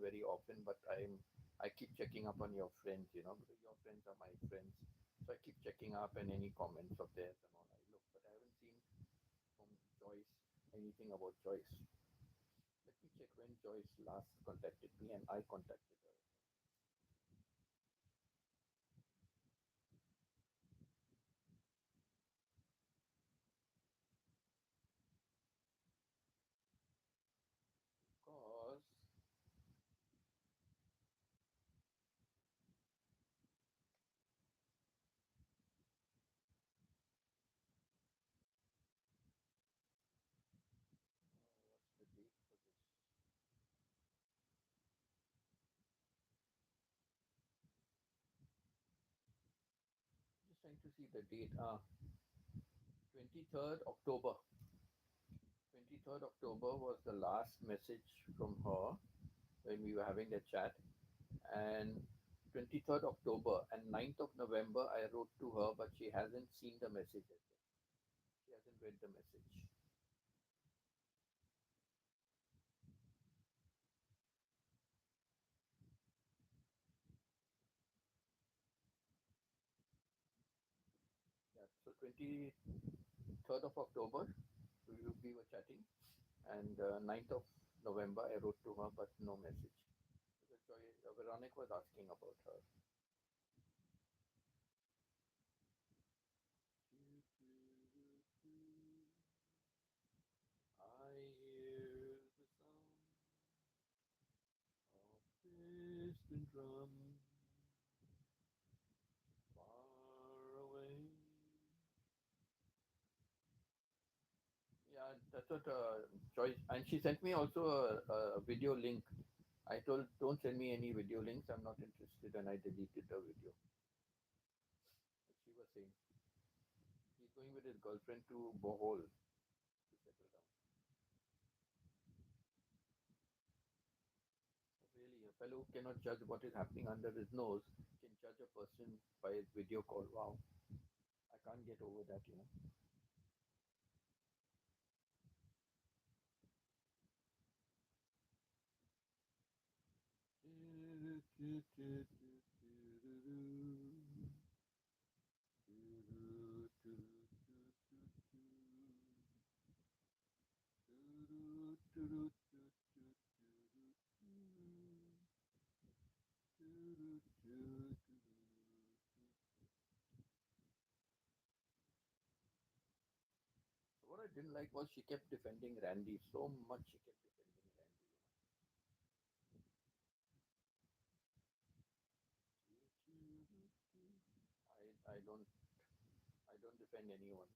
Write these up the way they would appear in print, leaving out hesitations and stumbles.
very often, but I keep checking up on your friends, because your friends are my friends. So I keep checking up and any comments of theirs and all. I look, but I haven't seen from Joyce anything about Joyce. Let me check when Joyce last contacted me and I contacted her. Because what's the date for this? Just trying to see the date. 23rd October. 23rd October was the last message from her when we were having the chat. And 23rd October and 9th of November, I wrote to her, but she hasn't seen the message yet. She hasn't read the message. Yeah, so 23rd of October, we were chatting, and 9th of November, I wrote to her, but no message. Because Veronica was asking about her. I hear the sound of distant drum far away. Yeah, that's what Joyce, and she sent me also a video link. I told, don't send me any video links. I'm not interested, and I deleted the video. But she was saying he's going with his girlfriend to Bohol to settle down. Really, a fellow who cannot judge what is happening under his nose can judge a person by his video call. Wow, I can't get over that. What I didn't like was she kept defending Randy so much. She kept defending Randy. I don't defend anyone,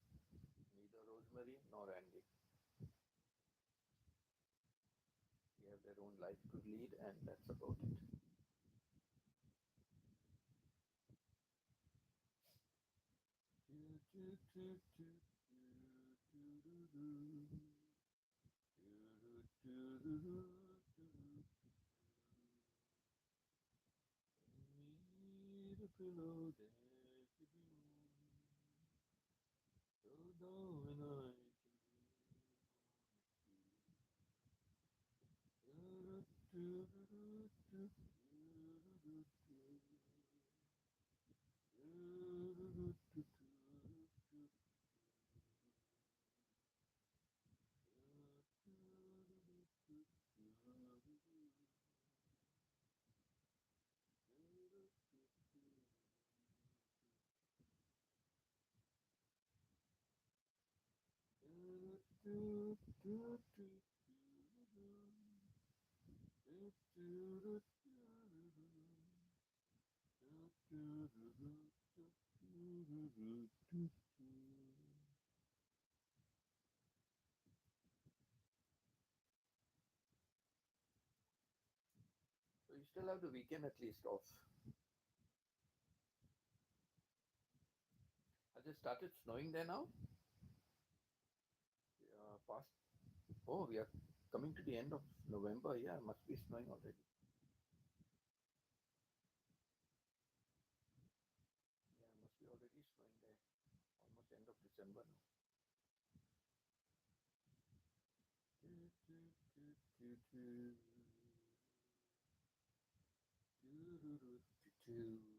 neither Rosemary nor Randy. They have their own life to lead, and that's about it. Need a pillow there to be warm, so darling I can dream. So you still have the weekend at least off. Has it started snowing there now? Past. Oh, we are coming to the end of November. Yeah, it must be snowing already. Yeah, it must be already snowing there. Almost end of December now. do, do, do, do.